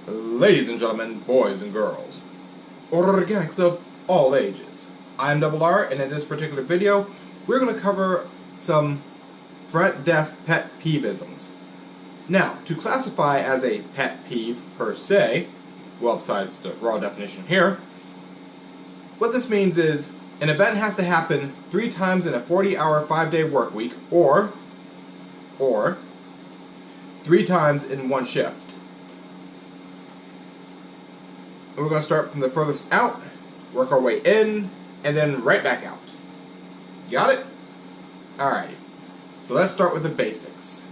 Ladies and gentlemen, boys and girls, organics of all ages, I'm Double R, and in this particular video, we're going to cover some front desk pet peevisms. Now, to classify as a pet peeve per se, well, besides the raw definition here, what this means is an event has to happen 3 times in a 40-hour, 5-day work week, or 3 times in one shift. And we're going to start from the furthest out, work our way in, and then right back out. Got it? Alrighty. So let's start with the basics.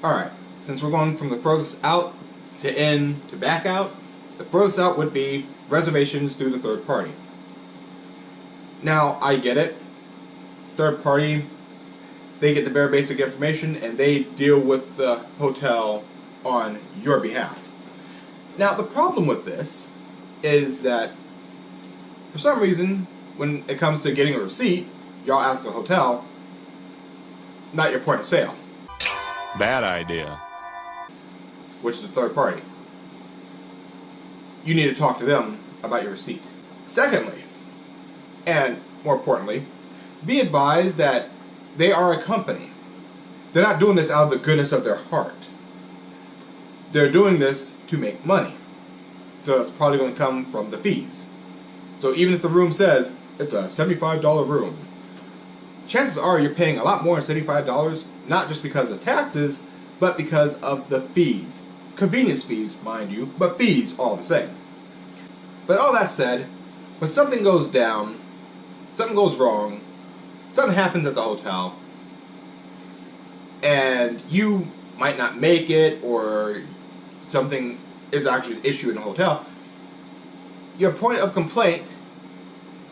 Alright, since we're going from the furthest out to in to back out, the furthest out would be reservations through the third party. Now, I get it. Third party, they get the bare basic information and they deal with the hotel on your behalf. Now, the problem with this is that for some reason, when it comes to getting a receipt, y'all ask the hotel, not your point of sale. Bad idea. Which is the third party. You need to talk to them about your receipt. Secondly, and more importantly, be advised that they are a company. They're not doing this out of the goodness of their heart. They're doing this to make money. So that's probably going to come from the fees. So even if the room says it's a $75 room, chances are you're paying a lot more than $75, not just because of taxes, but because of the fees. Convenience fees, mind you, but fees all the same. But all that said, when something goes down, something goes wrong, something happens at the hotel, and you might not make it, or something is actually an issue in the hotel, your point of complaint,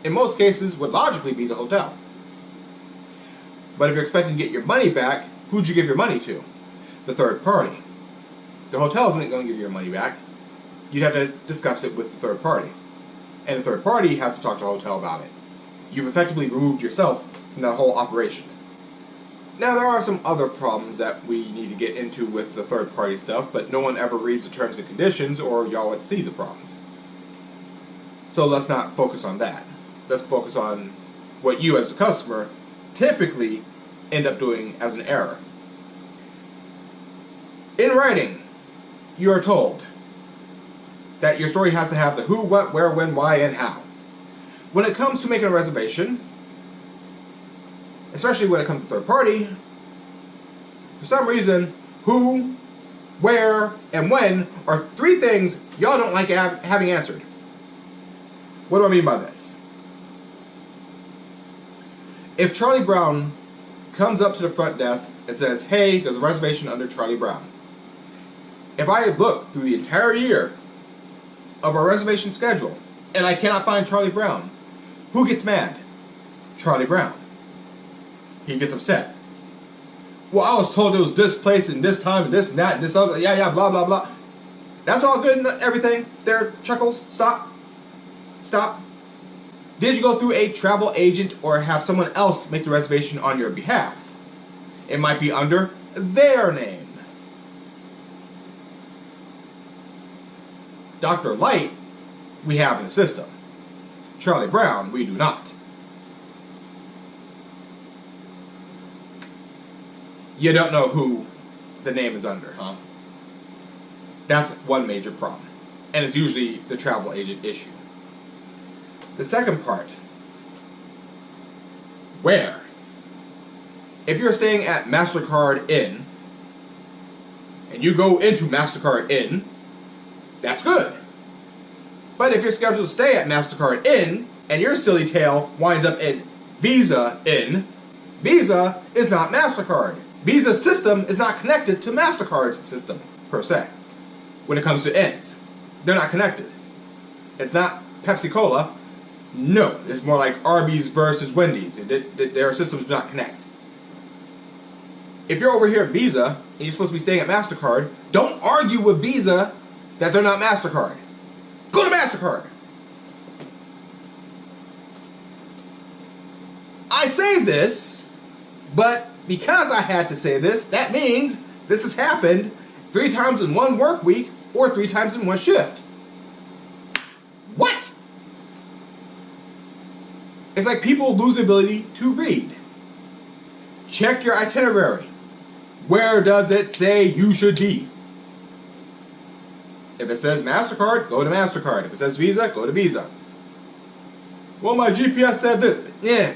in most cases, would logically be the hotel. But if you're expecting to get your money back, who'd you give your money to? The third party. The hotel isn't going to give you your money back. You'd have to discuss it with the third party. And the third party has to talk to the hotel about it. You've effectively removed yourself from that whole operation. Now, there are some other problems that we need to get into with the third party stuff, but no one ever reads the terms and conditions or y'all would see the problems. So let's not focus on that. Let's focus on what you as a customer typically end up doing as an error. In writing, you are told that your story has to have the who, what, where, when, why, and how. When it comes to making a reservation, especially when it comes to third party, for some reason, who, where, and when are 3 things y'all don't like having answered. What do I mean by this? If Charlie Brown comes up to the front desk and says, hey, there's a reservation under Charlie Brown. If I look through the entire year of our reservation schedule and I cannot find Charlie Brown, who gets mad? Charlie Brown. He gets upset. Well, I was told it was this place and this time and this and that and this other, yeah, blah, blah, blah. That's all good and everything there, Chuckles. Stop. Stop. Did you go through a travel agent or have someone else make the reservation on your behalf? It might be under their name. Dr. Light, we have in the system. Charlie Brown, we do not. You don't know who the name is under, huh? That's one major problem. And it's usually the travel agent issue. The second part, where? If you're staying at MasterCard Inn, and you go into MasterCard Inn, that's good. But if you're scheduled to stay at MasterCard Inn, and your silly tail winds up in Visa Inn, Visa is not MasterCard. Visa's system is not connected to MasterCard's system, per se. When it comes to inns, they're not connected. It's not Pepsi-Cola. No, it's more like Arby's versus Wendy's. Their systems do not connect. If you're over here at Visa, and you're supposed to be staying at MasterCard, don't argue with Visa that they're not MasterCard. Go to MasterCard. I say this, but because I had to say this, that means this has happened, 3 times in one work week or 3 times in one shift. What? It's like people lose the ability to read. Check your itinerary. Where does it say you should be? If it says MasterCard, go to MasterCard. If it says Visa, go to Visa. Well, my GPS said this. Yeah.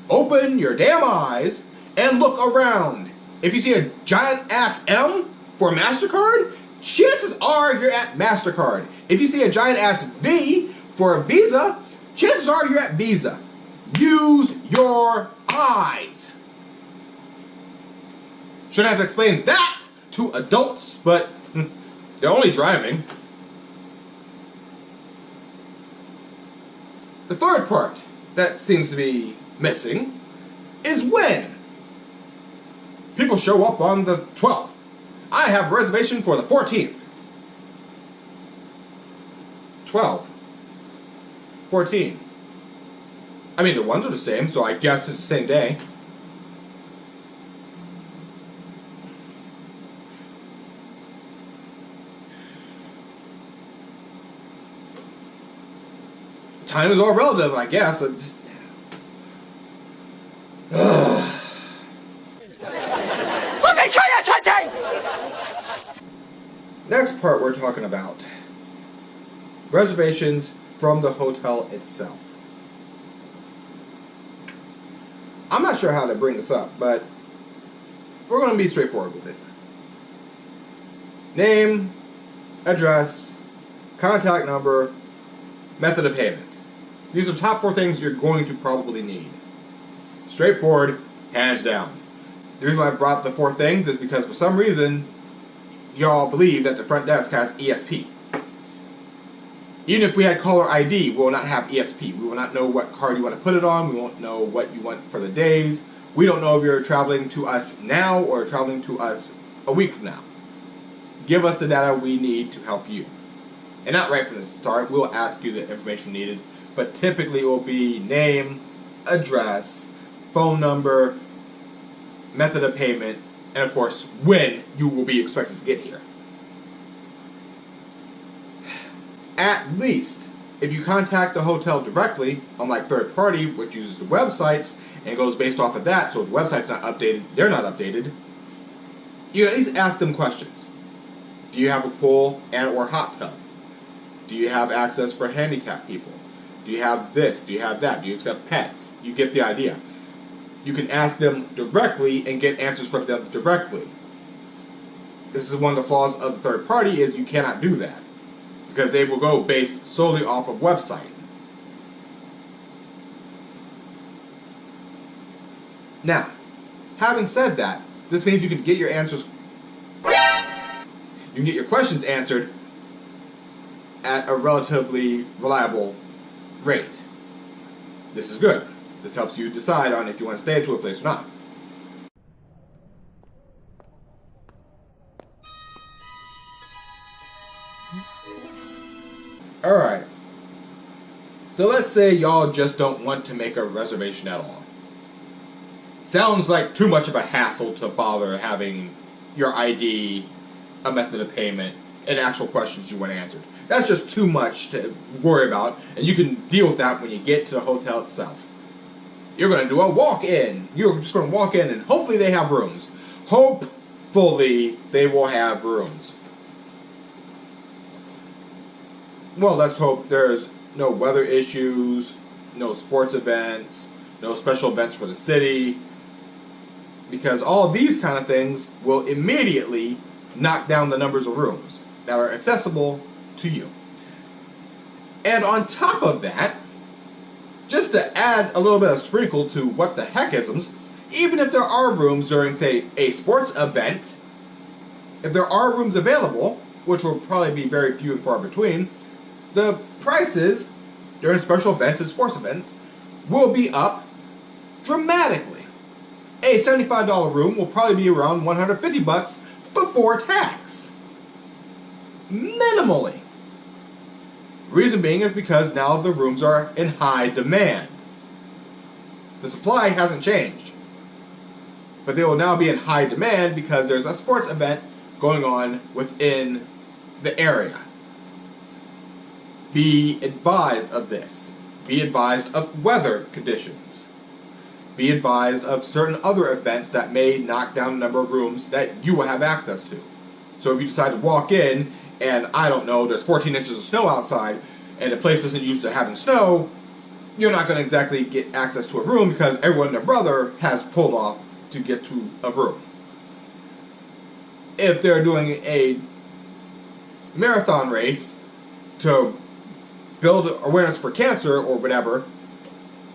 Open your damn eyes and look around. If you see a giant ass M for MasterCard, chances are you're at MasterCard. If you see a giant ass V for Visa, chances are you're at Visa. Use your eyes. Shouldn't have to explain that to adults, but they're only driving. The third part that seems to be missing is when. People show up on the 12th. I have a reservation for the 14th. 12. 14. I mean, the ones are the same, so I guess it's the same day. Time is all relative, I guess. It's Let me show you something! Next part we're talking about. Reservations from the hotel itself. I'm not sure how to bring this up, but we're going to be straightforward with it. Name, address, contact number, method of payment. These are the top 4 things you're going to probably need. Straightforward, hands down. The reason why I brought the 4 things is because for some reason, y'all believe that the front desk has ESP. Even if we had caller ID, we will not have ESP. We will not know what card you want to put it on. We won't know what you want for the days. We don't know if you're traveling to us now or traveling to us a week from now. Give us the data we need to help you. And not right from the start. We'll ask you the information needed. But typically it will be name, address, phone number, method of payment, and of course when you will be expected to get here. At least, if you contact the hotel directly, unlike third party, which uses the websites and goes based off of that, so if the website's not updated, they're not updated, you can at least ask them questions. Do you have a pool and or hot tub? Do you have access for handicapped people? Do you have this? Do you have that? Do you accept pets? You get the idea. You can ask them directly and get answers from them directly. This is one of the flaws of the third party is you cannot do that. Because they will go based solely off of website. Now, having said that, this means you can get your answers, you can get your questions answered at a relatively reliable rate. This is good. This helps you decide on if you want to stay to a place or not. Alright, so let's say y'all just don't want to make a reservation at all. Sounds like too much of a hassle to bother having your ID, a method of payment, and actual questions you want answered. That's just too much to worry about, and you can deal with that when you get to the hotel itself. You're going to do a walk-in. You're just going to walk in and hopefully they have rooms. Hopefully they will have rooms. Well, let's hope there's no weather issues, no sports events, no special events for the city, because all these kind of things will immediately knock down the numbers of rooms that are accessible to you. And on top of that, just to add a little bit of sprinkle to what the heckisms, even if there are rooms during, say, a sports event, if there are rooms available, which will probably be very few and far between, the prices during special events and sports events will be up dramatically. A $75 room will probably be around $150 before tax. Minimally. Reason being is because now the rooms are in high demand. The supply hasn't changed, but they will now be in high demand because there's a sports event going on within the area. Be advised of this. Be advised of weather conditions. Be advised of certain other events that may knock down the number of rooms that you will have access to. So if you decide to walk in and, I don't know, there's 14 inches of snow outside and the place isn't used to having snow, you're not going to exactly get access to a room because everyone and their brother has pulled off to get to a room. If they're doing a marathon race to build awareness for cancer or whatever,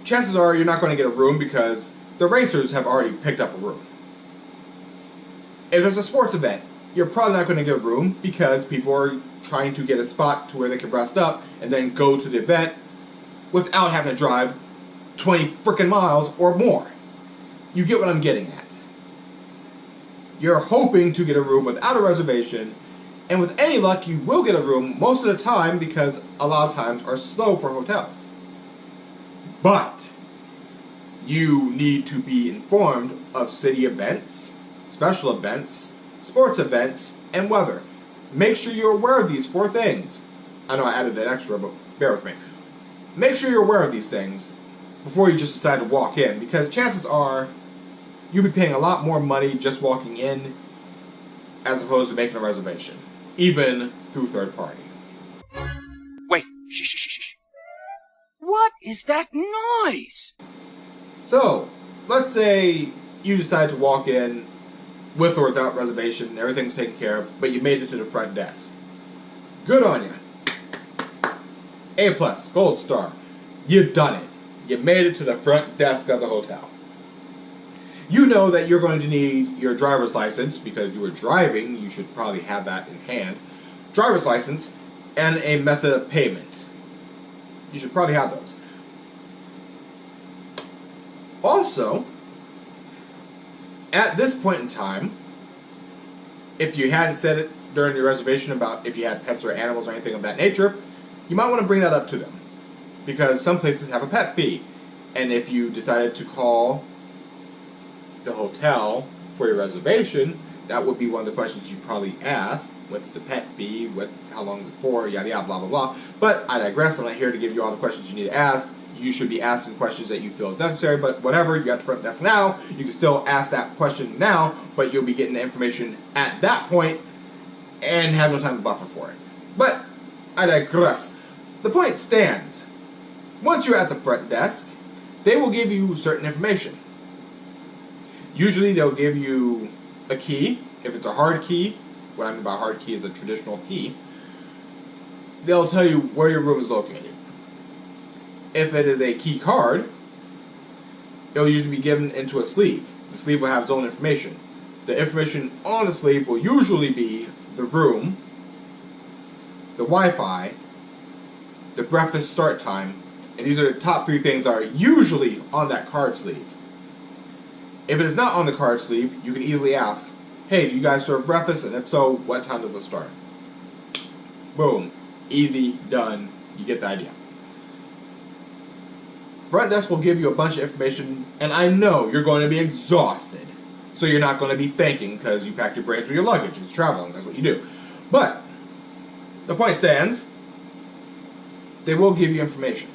chances are you're not going to get a room because the racers have already picked up a room. If there's a sports event, you're probably not going to get a room because people are trying to get a spot to where they can rest up and then go to the event without having to drive 20 freaking miles or more. You get what I'm getting at. You're hoping to get a room without a reservation, and with any luck you will get a room most of the time because a lot of times are slow for hotels. But you need to be informed of city events, special events, sports events, and weather. Make sure you're aware of these 4 things. I know I added an extra, but bear with me. Make sure you're aware of these things before you just decide to walk in, because chances are you'll be paying a lot more money just walking in as opposed to making a reservation, even through third party. Wait, shh. What is that noise? So, let's say you decide to walk in with or without reservation, everything's taken care of, but you made it to the front desk. Good on you. A+, gold star. You've done it. You made it to the front desk of the hotel. You know that you're going to need your driver's license because you were driving. You should probably have that in hand. Driver's license and a method of payment. You should probably have those. Also, at this point in time, if you hadn't said it during your reservation about if you had pets or animals or anything of that nature, you might want to bring that up to them. Because some places have a pet fee. And if you decided to call the hotel for your reservation, that would be one of the questions you probably ask. What's the pet fee? How long is it for? Yada yada, blah blah blah. But I digress. I'm not here to give you all the questions you need to ask. You should be asking questions that you feel is necessary. But whatever, you got the front desk now. You can still ask that question now, but you'll be getting the information at that point and have no time to buffer for it. But I digress. The point stands. Once you're at the front desk, they will give you certain information. Usually they'll give you a key. If it's a hard key, what I mean by hard key is a traditional key, they'll tell you where your room is located. If it is a key card, it'll usually be given into a sleeve. The sleeve will have its own information. The information on the sleeve will usually be the room, the Wi-Fi, the breakfast start time, and these are the top 3 things that are usually on that card sleeve. If it is not on the card sleeve, you can easily ask, hey, do you guys serve breakfast? And if so, what time does it start? Boom. Easy, done. You get the idea. Front desk will give you a bunch of information, and I know you're going to be exhausted. So you're not going to be thinking because you packed your brains for your luggage. It's traveling. That's what you do. But the point stands, they will give you information.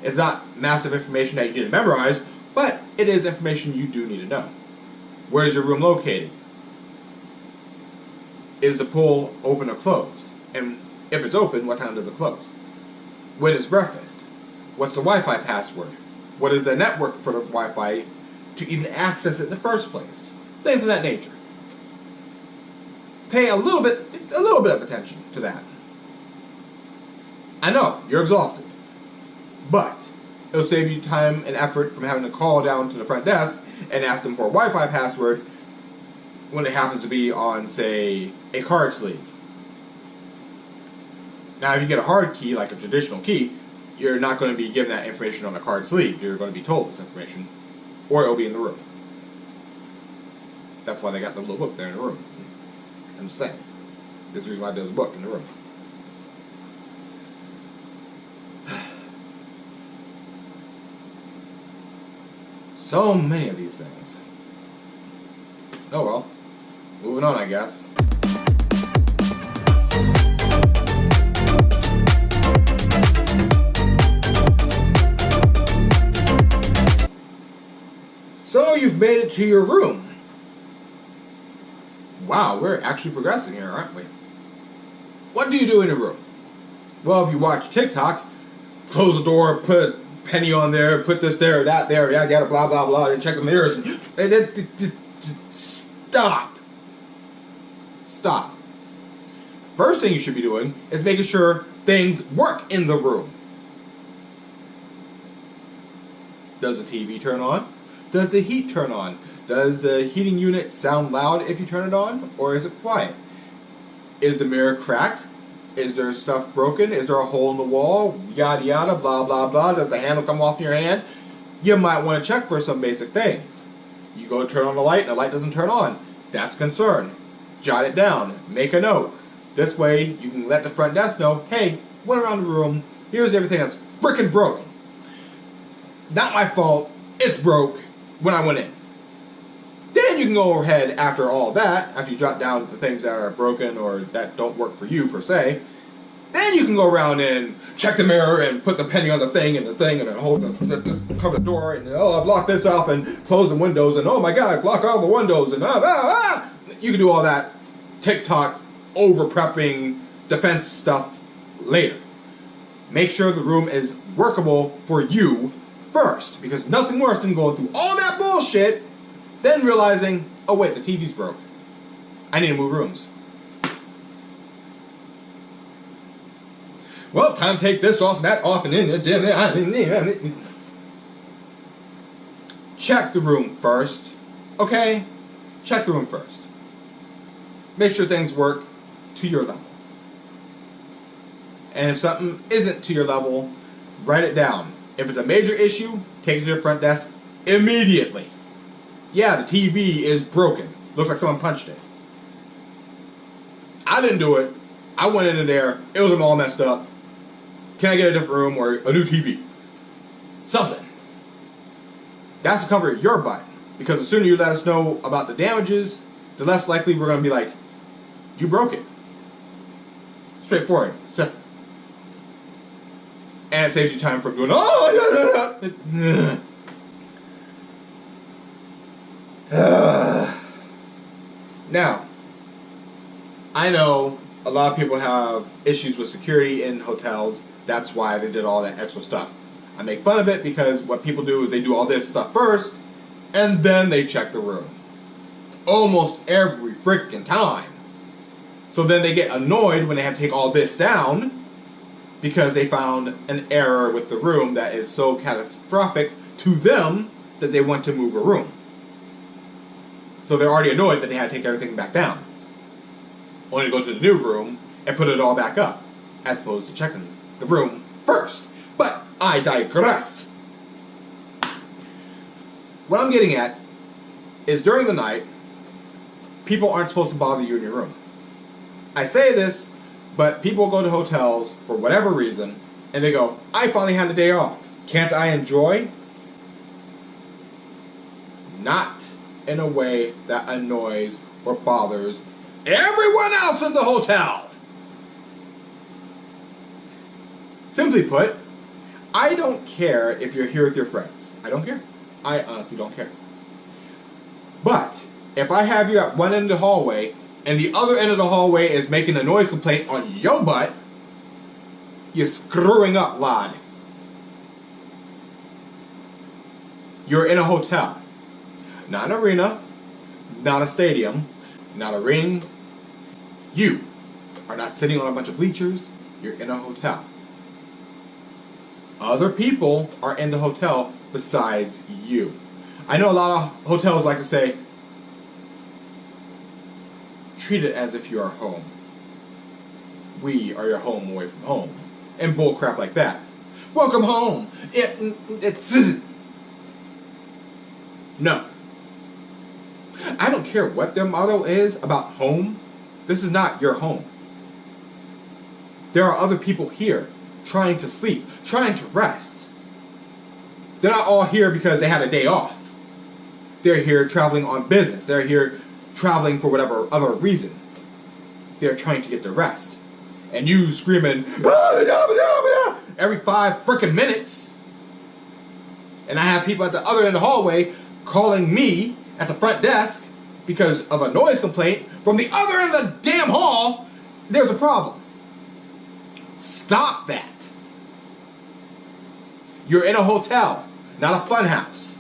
It's not massive information that you need to memorize, but it is information you do need to know. Where is your room located? Is the pool open or closed? And if it's open, what time does it close? When is breakfast? What's the Wi-Fi password? What is the network for the Wi-Fi to even access it in the first place? Things of that nature. Pay a little bit of attention to that. I know, you're exhausted. But it'll save you time and effort from having to call down to the front desk and ask them for a Wi-Fi password when it happens to be on, say, a card sleeve. Now, if you get a hard key, like a traditional key, you're not going to be given that information on a card sleeve. You're going to be told this information, or it'll be in the room. That's why they got the little book there in the room. I'm just saying. There's a reason why there's a book in the room. So many of these things. Oh well. Moving on, I guess. So you've made it to your room. Wow, we're actually progressing here, aren't we? What do you do in your room? Well, if you watch TikTok, close the door, put a penny on there, put this there, that there, yada yada, blah blah blah, and check the mirrors. Stop. Stop. First thing you should be doing is making sure things work in the room. Does the TV turn on? Does the heat turn on? Does the heating unit sound loud if you turn it on? Or is it quiet? Is the mirror cracked? Is there stuff broken? Is there a hole in the wall? Yada yada, blah blah blah. Does the handle come off your hand? You might want to check for some basic things. You go to turn on the light and the light doesn't turn on. That's a concern. Jot it down. Make a note. This way you can let the front desk know, hey, went around the room. Here's everything that's freaking broken. Not my fault. It's broke when I went in. Then you can go ahead after all that, after you jot down the things that are broken or that don't work for you per se, then you can go around and check the mirror and put the penny on the thing and hold cover the door and oh, I've locked this off and close the windows and oh my god, block all the windows and You can do all that TikTok over prepping defense stuff later. Make sure the room is workable for you first, because nothing worse than going through all that bullshit then realizing, oh wait, the TV's broke. I need to move rooms. Well, time to take this off, that off, and then check the room first. Okay? Check the room first. Make sure things work to your level. And if something isn't to your level, write it down. If it's a major issue, take it to the front desk immediately. Yeah, the TV is broken. Looks like someone punched it. I didn't do it. I went into there. It was all messed up. Can I get a different room or a new TV? Something. That's to cover your butt. Because the sooner you let us know about the damages, the less likely we're going to be like, you broke it. Straightforward. Simple. And it saves you time from doing, Now, I know a lot of people have issues with security in hotels. That's why they did all that extra stuff. I make fun of it because what people do is they do all this stuff first, and then they check the room. Almost every freaking time. So then they get annoyed when they have to take all this down because they found an error with the room that is so catastrophic to them that they want to move a room. So they're already annoyed that they had to take everything back down. Only to go to the new room and put it all back up, as opposed to checking the room first. But I digress. What I'm getting at is during the night, people aren't supposed to bother you in your room. I say this, but people go to hotels for whatever reason, and they go, I finally had a day off. Can't I enjoy? Not in a way that annoys or bothers everyone else in the hotel. Simply put, I don't care if you're here with your friends. I don't care. I honestly don't care. But if I have you at one end of the hallway and the other end of the hallway is making a noise complaint on your butt, you're screwing up, lad. You're in a hotel. Not an arena, not a stadium, not a ring. You are not sitting on a bunch of bleachers. You're in a hotel. Other people are in the hotel besides you. I know a lot of hotels like to say, treat it as if you are home. We are your home away from home. And bull crap like that. Welcome home. It's... No. I don't care what their motto is about home. This is not your home. There are other people here trying to sleep, trying to rest. They're not all here because they had a day off. They're here traveling on business. They're here traveling for whatever other reason. They're trying to get their rest. And you screaming every 5 frickin' minutes. And I have people at the other end of the hallway calling me at the front desk because of a noise complaint from the other end of the damn hall. There's a problem. Stop that. You're in a hotel, not a fun house.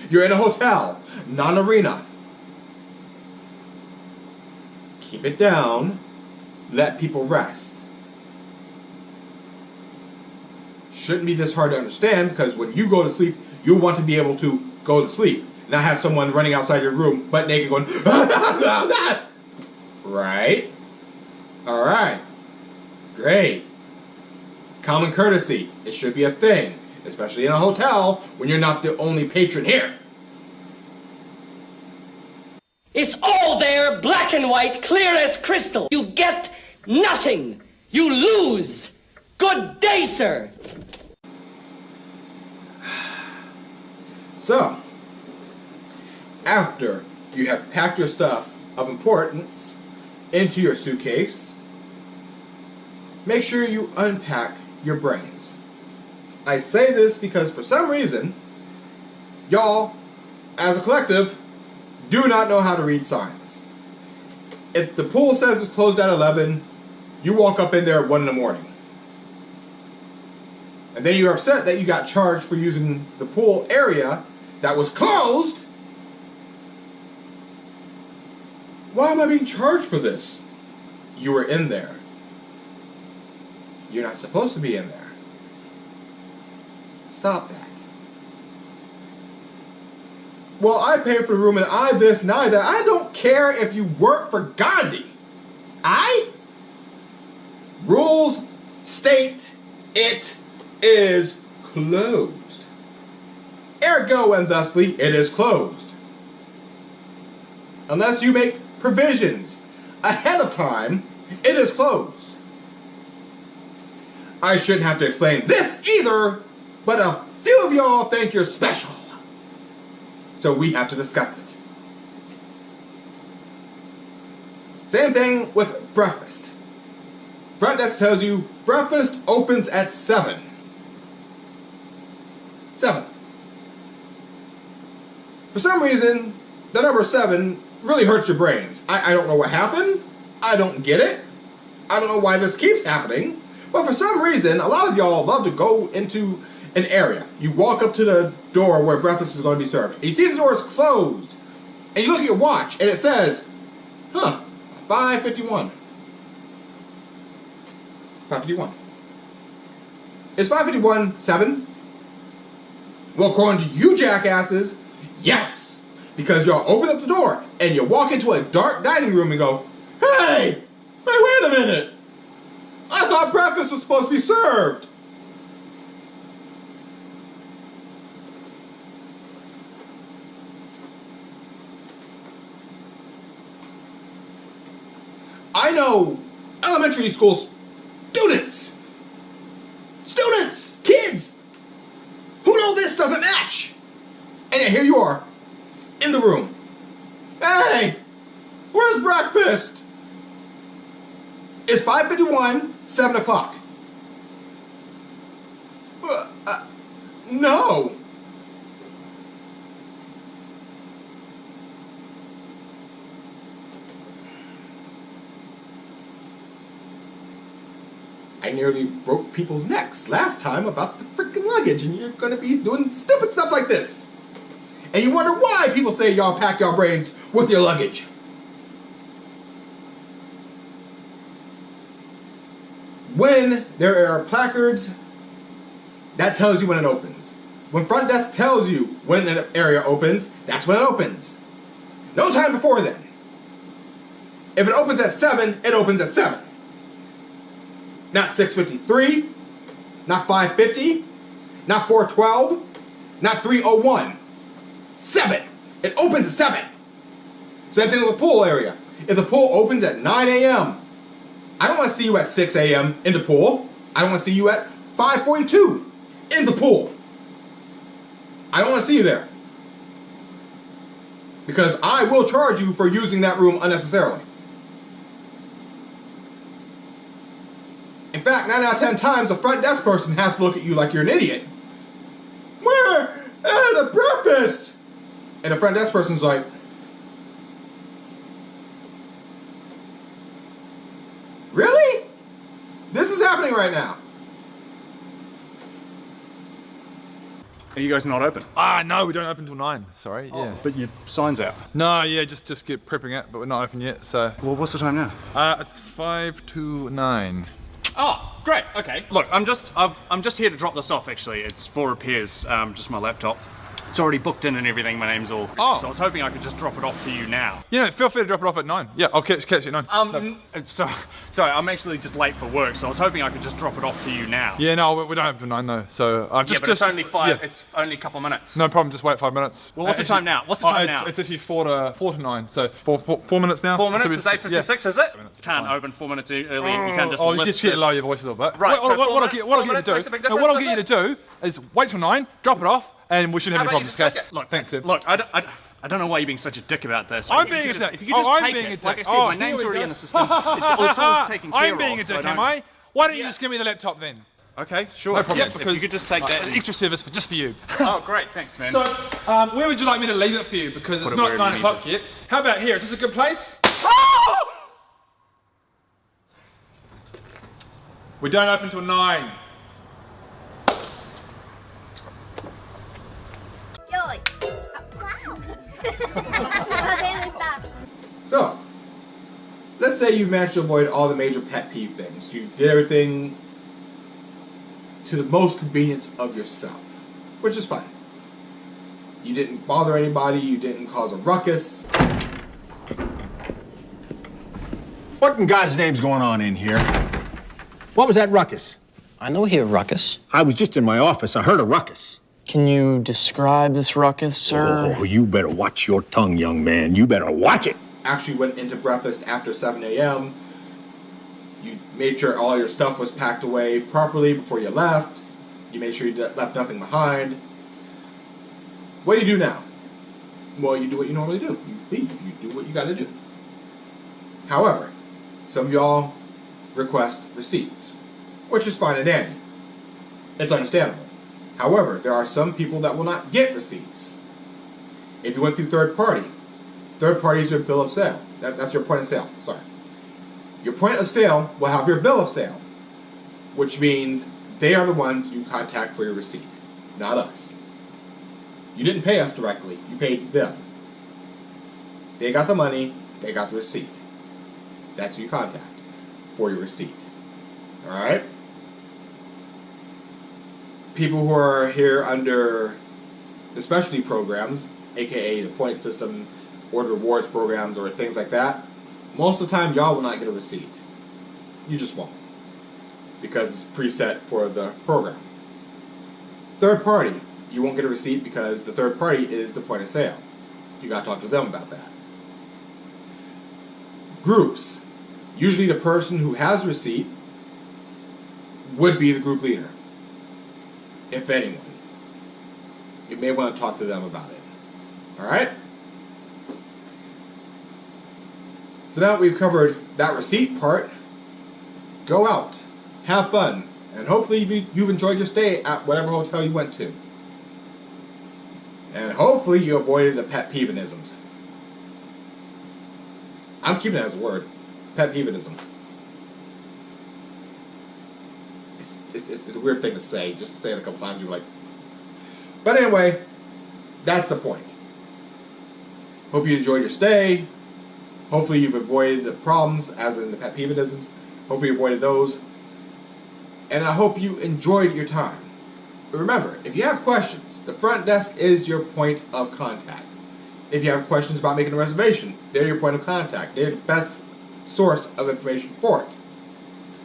You're in a hotel, not an arena. Keep it down. Let people rest. Shouldn't be this hard to understand, because when you go to sleep, you want to be able to go to sleep. Not have someone running outside your room, butt naked, going, right? Alright. Great. Common courtesy. It should be a thing. Especially in a hotel, when you're not the only patron here. It's all there, black and white, clear as crystal. You get nothing. You lose. Good day, sir. So, after you have packed your stuff of importance into your suitcase, make sure you unpack your brains. I say this because for some reason, y'all, as a collective, do not know how to read signs. If the pool says it's closed at 11, you walk up in there at 1 in the morning. And then you're upset that you got charged for using the pool area that was closed. Why am I being charged for this? You were in there. You're not supposed to be in there. Stop that. Well, I paid for the room and I this and I that. I don't care if you work for Gandhi. Rules state it is closed. Ergo and thusly, it is closed. Unless you make provisions ahead of time, it is closed. I shouldn't have to explain this either, but a few of y'all think you're special. So we have to discuss it. Same thing with breakfast. Front desk tells you breakfast opens at 7. 7. For some reason, the number 7 really hurts your brains. I don't know what happened. I don't get it. I don't know why this keeps happening. But for some reason, a lot of y'all love to go into an area. You walk up to the door where breakfast is going to be served. And you see the door is closed. And you look at your watch and it says, 5:51. 5:51. Is 5:51 7? Well, according to you jackasses, yes. Because y'all open up the door and you walk into a dark dining room and go, hey, wait a minute. I thought breakfast was supposed to be served. I know elementary school students, kids, who know this doesn't match. And yet here you are, in the room. Hey, where's breakfast? It's 5:51, 7 o'clock. No. I nearly broke people's necks last time about the freaking luggage, and you're gonna be doing stupid stuff like this. And you wonder why people say y'all pack your brains with your luggage. When there are placards, that tells you when it opens. When front desk tells you when an area opens, that's when it opens. No time before then. If it opens at 7, it opens at 7. Not 6:53, not 5:50, not 4:12, not 3:01. 7. It opens at 7. Same thing with the pool area. If the pool opens at 9 a.m., I don't want to see you at 6 a.m. in the pool. I don't want to see you at 5:42 in the pool. I don't want to see you there. Because I will charge you for using that room unnecessarily. In fact, 9 out of 10 times, the front desk person has to look at you like you're an idiot. Where? The breakfast! And the front desk person's like, really? This is happening right now. Are you guys not open? No, we don't open till 9. Sorry, yeah. But your sign's out. No, yeah, just get prepping it, but we're not open yet. So, Well, what's the time now? it's 5 to 9. Oh, great. Okay. Look, I'm just here to drop this off. Actually, it's for repairs. Just my laptop. It's already booked in and everything. My name's all. Oh. So I was hoping I could just drop it off to you now. Yeah, feel free to drop it off at 9. Yeah, I'll catch you at 9. Sorry, I'm actually just late for work, so I was hoping I could just drop it off to you now. Yeah, no, we don't open till 9 though. So I've Yeah, but it's only 5. Yeah. It's only a couple of minutes. No problem. Just wait 5 minutes. Well, what's the time now? What's the time now? It's actually 4 to 9. So 4 minutes now. 4 minutes So is 8:56, is it? minutes, Can't fine. open 4 minutes early. You can't just you lift just get this. lower your voice a little bit. Right, so What 4 I'll get you minutes makes a big to do. difference, What I'll get does you to do is wait till 9, drop it off, and we shouldn't have How any about you problems. just take it? Look, thanks, Seb. Look, I don't know why you're being such a dick about this. I'm If you being could a just- dick. If you could just I'm take being it, a like I dick. said, my Here name's we already go. in the system. It's all taken care I'm of. being a so dick, I am don't- I? Why don't you Yeah. just give me the laptop then? Okay, sure. No problem. Yeah, because if you could just take that. an extra service just for you. Oh, great. Thanks, man. So, where would you like me to leave it for you? Because it's Put it not wherever 9 you need o'clock yet. How about here? Is this a good place? We don't open till 9. So, let's say you've managed to avoid all the major pet peeve things. You did everything to the most convenience of yourself, which is fine. You didn't bother anybody, you didn't cause a ruckus. What in God's name's going on in here? What was that ruckus? I know hear ruckus. I was just in my office. I heard a ruckus. Can you describe this ruckus, sir? Oh, you better watch your tongue, young man. You better watch it. Actually went into breakfast after 7 a.m. You made sure all your stuff was packed away properly before you left. You made sure you left nothing behind. What do you do now? Well, you do what you normally do. You leave. You do what you gotta do. However, some of y'all request receipts, which is fine and dandy. It's understandable. However, there are some people that will not get receipts. If you went through third party is your bill of sale. That's your point of sale. Sorry. Your point of sale will have your bill of sale, which means they are the ones you contact for your receipt, not us. You didn't pay us directly. You paid them. They got the money. They got the receipt. That's who you contact for your receipt. Alright? People who are here under the specialty programs, aka the point system, or the rewards programs, or things like that, most of the time y'all will not get a receipt. You just won't. Because it's preset for the program. Third party, you won't get a receipt because the third party is the point of sale. You gotta talk to them about that. Groups. Usually the person who has receipt would be the group leader. If anyone. You may want to talk to them about it. Alright? So now that we've covered that receipt part, go out, have fun, and hopefully you've enjoyed your stay at whatever hotel you went to. And hopefully you avoided the pet peevisms. I'm keeping it as a word. Pet peevism. It's a weird thing to say. Just say it a couple times, you're like... But anyway, that's the point. Hope you enjoyed your stay. Hopefully you've avoided the problems, as in the pet peevisms. Hopefully you avoided those. And I hope you enjoyed your time. But remember, if you have questions, the front desk is your point of contact. If you have questions about making a reservation, they're your point of contact. They're the best source of information for it.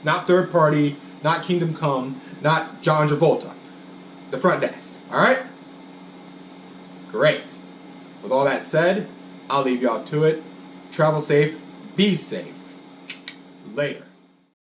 Not third party, not Kingdom Come, not John Travolta. The front desk. Alright? Great. With all that said, I'll leave y'all to it. Travel safe. Be safe. Later.